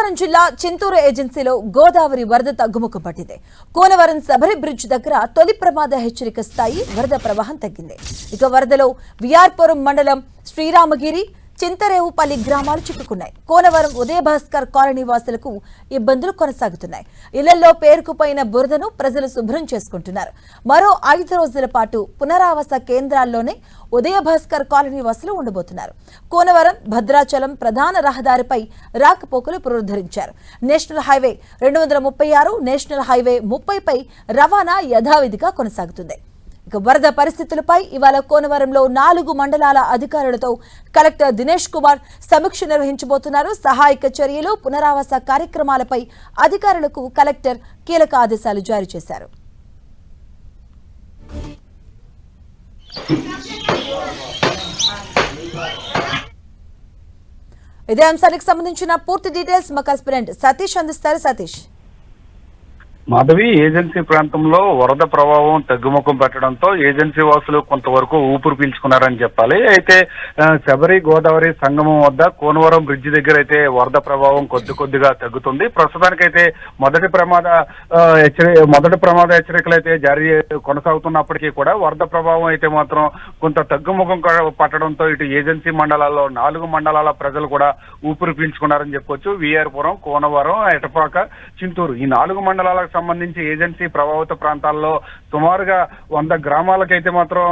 కోనవరం జిల్లా చింతూరు ఏజెన్సీలో గోదావరి వరద తగ్గుముఖం పట్టింది. కోనవరం సబరి బ్రిడ్జ్ దగ్గర తొలి ప్రమాద హెచ్చరిక స్థాయి వరద ప్రవాహం తగ్గింది. ఇక వరదలో విఆర్పురం మండలం శ్రీరామగిరి, చింతరేవుపల్లి గ్రామాలు చిక్కుకున్నాయి. కోనవరం ఉదయభాస్కర్ కాలనీ వాసులకు ఇబ్బందులు కొనసాగుతున్నాయి. ఇళ్లలో పేరుకుపోయిన బురదను ప్రజలు శుభ్రం చేసుకుంటున్నారు. మరో 5 రోజుల పాటు పునరావాస కేంద్రాల్లోనే ఉదయభాస్కర్ కాలనీ వాసులు ఉండబోతున్నారు. కోనవరం భద్రాచలం ప్రధాన రహదారిపై రాకపోకలు పునరుద్ధరించారు. నేషనల్ హైవే 236, నేషనల్ హైవే 30పై రవాణా యథావిధిగా కొనసాగుతుంది. ఇక వరద పరిస్థితులపై ఇవాళ కోనవరంలో 4 మండలాల అధికారులతో కలెక్టర్ దినేష్ కుమార్ సమీక్ష నిర్వహించబోతున్నారు. సహాయక చర్యలు, పునరావాస కార్యక్రమాలపై అధికారులకు కలెక్టర్ కీలక ఆదేశాలు జారీ చేశారు. ఇదే అంశానికి సంబంధించిన పూర్తి డీటెయిల్స్ మా కరెస్పాండెంట్ సతీష్ అందిస్తారు. సతీష్. మాధవి, ఏజెన్సీ ప్రాంతంలో వరద ప్రభావం తగ్గుముఖం పెట్టడంతో ఏజెన్సీ వాసులు కొంతవరకు ఊపిరి పీల్చుకున్నారని చెప్పాలి. అయితే శబరి గోదావరి సంగమం వద్ద కోనవరం బ్రిడ్జి దగ్గర అయితే వరద ప్రభావం కొద్దిగా తగ్గుతుంది. ప్రస్తుతానికైతే మొదటి ప్రమాద హెచ్చరికలు అయితే జారీ కొనసాగుతున్నప్పటికీ కూడా వరద ప్రభావం అయితే మాత్రం కొంత తగ్గుముఖం పట్టడంతో ఇటు ఏజెన్సీ మండలాల్లో 4 మండలాల ప్రజలు కూడా ఊపిరి పీల్చుకున్నారని చెప్పొచ్చు. విఆర్పురం, కోనవరం, ఎటపాక, చింతూరు ఈ 4 మండలాలకు సంబంధించి ఏజెన్సీ ప్రభావిత ప్రాంతాల్లో సుమారుగా 100 గ్రామాలకైతే మాత్రం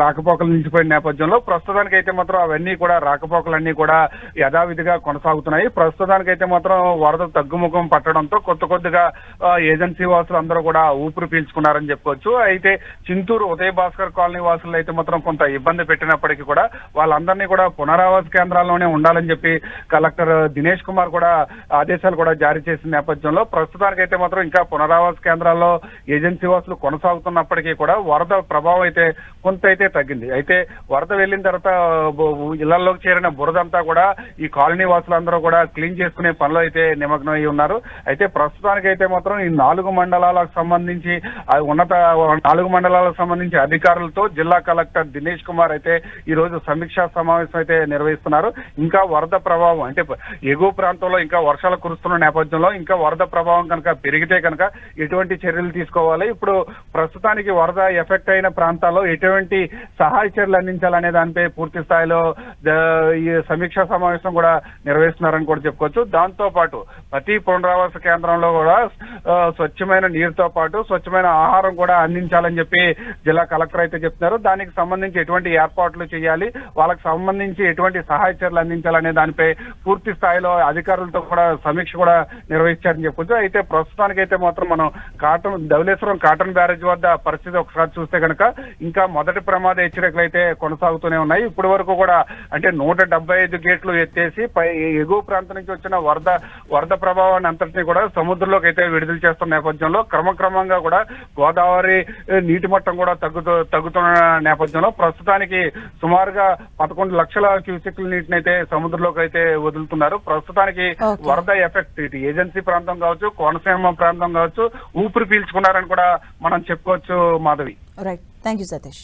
రాకపోకలు నిలిచిపోయిన నేపథ్యంలో ప్రస్తుతానికైతే మాత్రం అవన్నీ కూడా రాకపోకలన్నీ కూడా యథావిధిగా కొనసాగుతున్నాయి. ప్రస్తుతానికైతే మాత్రం వరద తగ్గుముఖం పట్టడంతో కొద్దిగా ఏజెన్సీ వాసులు అందరూ కూడా ఊపిరి పీల్చుకున్నారని చెప్పుకోవచ్చు. అయితే చింతూరు ఉదయభాస్కర్ కాలనీ వాసులు అయితే మాత్రం కొంత ఇబ్బంది పెట్టినప్పటికీ కూడా వాళ్ళందరినీ కూడా పునరావాస కేంద్రాల్లోనే ఉండాలని చెప్పి కలెక్టర్ దినేష్ కుమార్ కూడా ఆదేశాలు కూడా జారీ చేసిన నేపథ్యంలో ప్రస్తుతానికైతే మాత్రం ఇంకా పునరావాస కేంద్రాల్లో ఏజెన్సీ వాసులు కొనసాగుతున్నప్పటికీ కూడా వరద ప్రభావం అయితే కొంత అయితే తగ్గింది. అయితే వరద వెళ్లిన తర్వాత ఇళ్లలోకి చేరిన బురదంతా కూడా ఈ కాలనీ వాసులందరూ కూడా క్లీన్ చేసుకునే పనిలో అయితే నిమగ్నం అయి ఉన్నారు. అయితే ప్రస్తుతానికైతే మాత్రం ఈ 4 మండలాలకు సంబంధించి 4 మండలాలకు సంబంధించి అధికారులతో జిల్లా కలెక్టర్ దినేష్ కుమార్ అయితే ఈ రోజు సమీక్షా సమావేశం అయితే నిర్వహిస్తున్నారు. ఇంకా వరద ప్రభావం అంటే ఎగువ ప్రాంతంలో ఇంకా వర్షాలు కురుస్తున్న నేపథ్యంలో ఇంకా వరద ప్రభావం కనుక పెరిగితే కనుక ఎటువంటి చర్యలు తీసుకోవాలి, ఇప్పుడు ప్రస్తుతానికి వరద ఎఫెక్ట్ అయిన ప్రాంతాల్లో ఎటువంటి సహాయ చర్యలు అందించాలనే దానిపై పూర్తి స్థాయిలో ఈ సమీక్షా సమావేశం కూడా నిర్వహిస్తున్నారని కూడా చెప్పుకోవచ్చు. దాంతో పాటు ప్రతి పునరావాస కేంద్రంలో కూడా స్వచ్ఛమైన నీరుతో పాటు స్వచ్ఛమైన ఆహారం కూడా అందించాలని చెప్పి జిల్లా కలెక్టర్ అయితే చెప్తున్నారు. దానికి సంబంధించి ఎటువంటి ఏర్పాట్లు చేయాలి, వాళ్ళకి సంబంధించి ఎటువంటి సహాయ చర్యలు అందించాలనే దానిపై పూర్తి స్థాయిలో అధికారులతో కూడా సమీక్ష కూడా నిర్వహించారని చెప్పొచ్చు. అయితే ప్రస్తుతానికైతే మాత్రం మనం ధవళేశ్వరం కాటన్ బ్యారేజ్ వద్ద పరిస్థితి ఒకసారి చూస్తే కనుక ఇంకా మొదటి ప్రమాద హెచ్చరికలు అయితే కొనసాగుతూనే ఉన్నాయి. ఇప్పటి వరకు కూడా అంటే 175 గేట్లు ఎత్తేసి ఎగువ ప్రాంతం నుంచి వచ్చిన వరద ప్రభావాన్ని అంతటినీ కూడా సముద్రంలోకి అయితే విడుదల చేస్తున్న నేపథ్యంలో క్రమక్రమంగా కూడా గోదావరి నీటి మట్టం కూడా తగ్గుతున్న నేపథ్యంలో ప్రస్తుతానికి సుమారుగా 11 లక్షల క్యూసెక్ల నీటిని అయితే సముద్రంలోకి అయితే వదులుతున్నారు. ప్రస్తుతానికి వరద ఎఫెక్ట్ ఇటు ఏజెన్సీ ప్రాంతం కావచ్చు, కోనసీమ ప్రాంతం కావచ్చు ఊపిరి పీల్చుకున్నారని కూడా మనం చెప్పుకోవచ్చు. Madhavi. Right, thank you Satish.